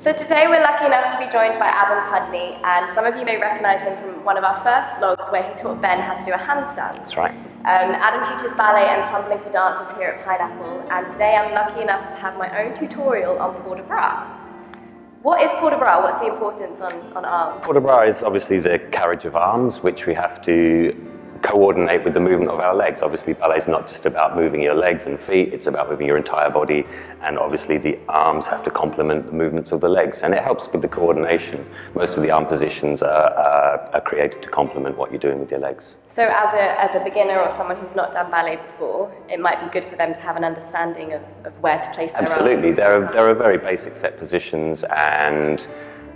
So today we're lucky enough to be joined by Adam Pudney, and some of you may recognise him from one of our first vlogs where he taught Ben how to do a handstand. That's right. Adam teaches ballet and tumbling for dancers here at Pineapple, and today I'm lucky enough to have my own tutorial on port de bras. What is port de bras? What's the importance on arms? Port de bras is obviously the carriage of arms, which we have to coordinate with the movement of our legs. Obviously, ballet is not just about moving your legs and feet, it's about moving your entire body, and obviously the arms have to complement the movements of the legs, and it helps with the coordination. Most of the arm positions are created to complement what you're doing with your legs. So as a beginner or someone who's not done ballet before, it might be good for them to have an understanding of where to place their arms. Absolutely, there are very basic set positions, and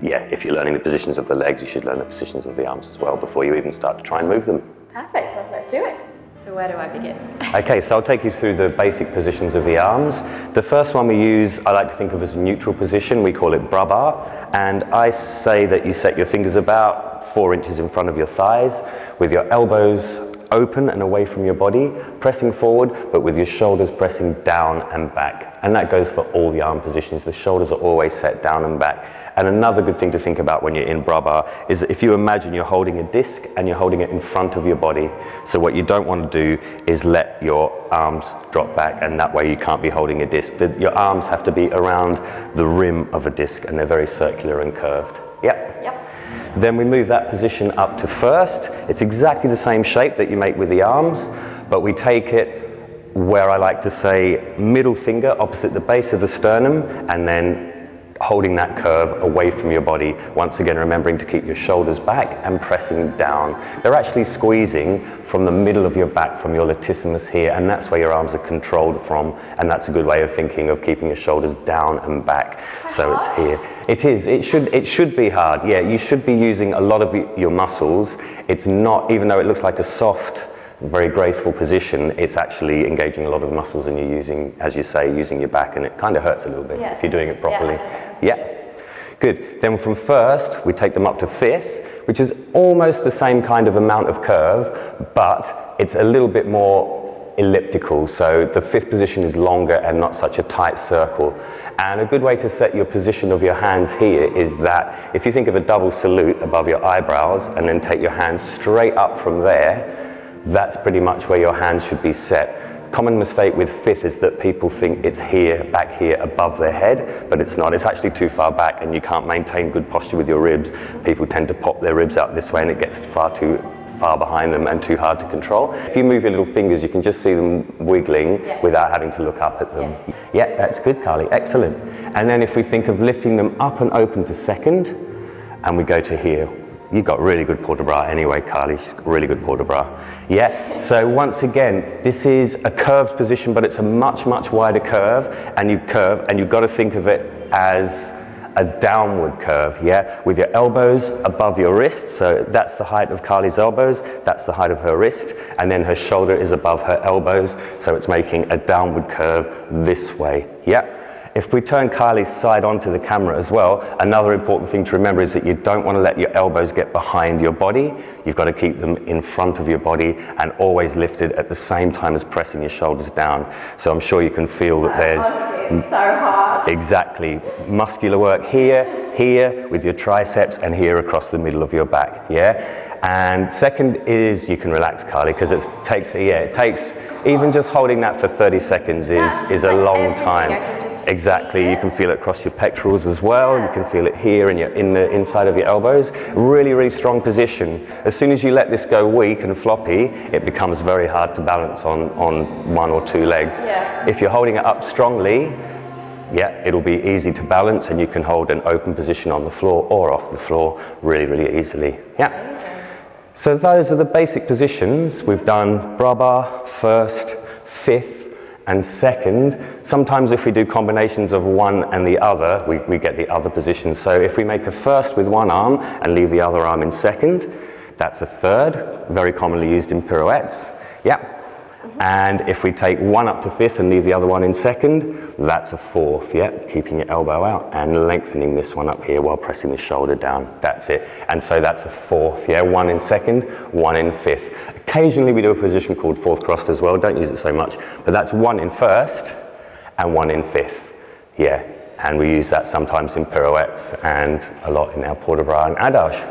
yeah, if you're learning the positions of the legs, you should learn the positions of the arms as well before you even start to try and move them. Perfect, well, let's do it. So where do I begin? Okay, so I'll take you through the basic positions of the arms. The first one we use, I like to think of as a neutral position. We call it bras bar, and I say that you set your fingers about 4 inches in front of your thighs, with your elbows open and away from your body, pressing forward, but with your shoulders pressing down and back. And that goes for all the arm positions. The shoulders are always set down and back. And another good thing to think about when you're in bras bar is that if you imagine you're holding a disc and you're holding it in front of your body. So what you don't want to do is let your arms drop back, and that way you can't be holding a disc. Your arms have to be around the rim of a disc, and they're very circular and curved. Yep. Then we move that position up to first. It's exactly the same shape that you make with the arms, but we take it where I like to say middle finger opposite the base of the sternum, and then holding that curve away from your body. Once again, remembering to keep your shoulders back and pressing down. They're actually squeezing from the middle of your back, from your latissimus here, and that's where your arms are controlled from, and that's a good way of thinking of keeping your shoulders down and back. So it's here. It is. It should be hard. Yeah, you should be using a lot of your muscles. It's not, even though it looks like a soft, very graceful position, it's actually engaging a lot of muscles, and you're using, as you say, using your back, and it kind of hurts a little bit if you're doing it properly. Yeah. Good. Then from first, we take them up to fifth, which is almost the same kind of amount of curve, but it's a little bit more elliptical. So the fifth position is longer and not such a tight circle. And a good way to set your position of your hands here is that if you think of a double salute above your eyebrows and then take your hands straight up from there, that's pretty much where your hands should be set. Common mistake with fifth is that people think it's here, back here, above their head, but it's not. It's actually too far back, and you can't maintain good posture with your ribs. People tend to pop their ribs out this way, and it gets far too far behind them and too hard to control. If you move your little fingers, you can just see them wiggling without having to look up at them. Yeah, that's good, Carly. Excellent. And then if we think of lifting them up and open to second, and we go to here. You've got really good port de bras anyway, Carly. She's got really good port de bras. Yeah, so once again, this is a curved position, but it's a much wider curve, and you've got to think of it as a downward curve, yeah, with your elbows above your wrist. So that's the height of Carly's elbows, that's the height of her wrist, and then her shoulder is above her elbows, so it's making a downward curve this way, yeah. If we turn Carly's side onto the camera as well, another important thing to remember is that you don't want to let your elbows get behind your body. You've got to keep them in front of your body and always lifted at the same time as pressing your shoulders down. So I'm sure you can feel that there's... Honestly, it's so hard. Exactly. Muscular work here with your triceps, and here across the middle of your back, yeah? And second is you can relax, Carly, because it takes even just holding that for 30 seconds is a long time. Exactly, you can feel it across your pectorals as well, you can feel it here in the inside of your elbows. Really strong position. As soon as you let this go weak and floppy, it becomes very hard to balance on 1 or 2 legs. Yeah. If you're holding it up strongly, yeah, it'll be easy to balance, and you can hold an open position on the floor or off the floor really easily. Yeah. So those are the basic positions. We've done bras bar, first, fifth, and second. Sometimes if we do combinations of one and the other, we get the other position. So if we make a first with one arm and leave the other arm in second, that's a third, very commonly used in pirouettes. Yeah. And if we take one up to fifth and leave the other one in second, that's a fourth, yeah, keeping your elbow out and lengthening this one up here while pressing the shoulder down. That's it. And so that's a fourth, yeah, one in second, one in fifth. Occasionally we do a position called fourth crossed as well, don't use it so much, but that's one in first and one in fifth, yeah. And we use that sometimes in pirouettes and a lot in our port de bras and adage.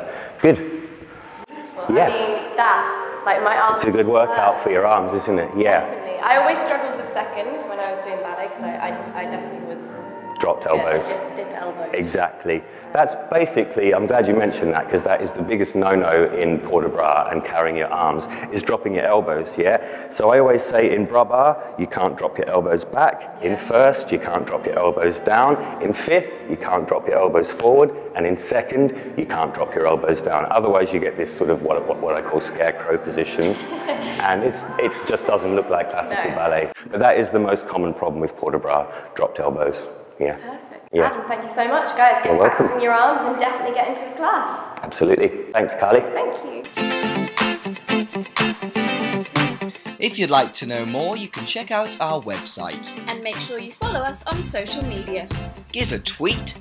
Good. Well, Yeah. I mean, that, like my arms. It's a good workout for your arms, isn't it? Yeah. Definitely. I always struggled with second when I was doing ballet because I definitely was. Dropped elbows. Dip elbows. Exactly. That's basically, I'm glad you mentioned that, because that is the biggest no-no in port de bras and carrying your arms, is dropping your elbows, yeah? So I always say in bras bar, you can't drop your elbows back. In first, you can't drop your elbows down. In fifth, you can't drop your elbows forward. And in second, you can't drop your elbows down. Otherwise, you get this sort of what I call scarecrow position. And it just doesn't look like classical ballet. But that is the most common problem with port de bras, dropped elbows. Yeah. Perfect. Yeah. Adam, thank you so much, guys. Get practicing your arms and definitely get into a class. Absolutely. Thanks, Carly. Thank you. If you'd like to know more, you can check out our website. And make sure you follow us on social media. Here's a tweet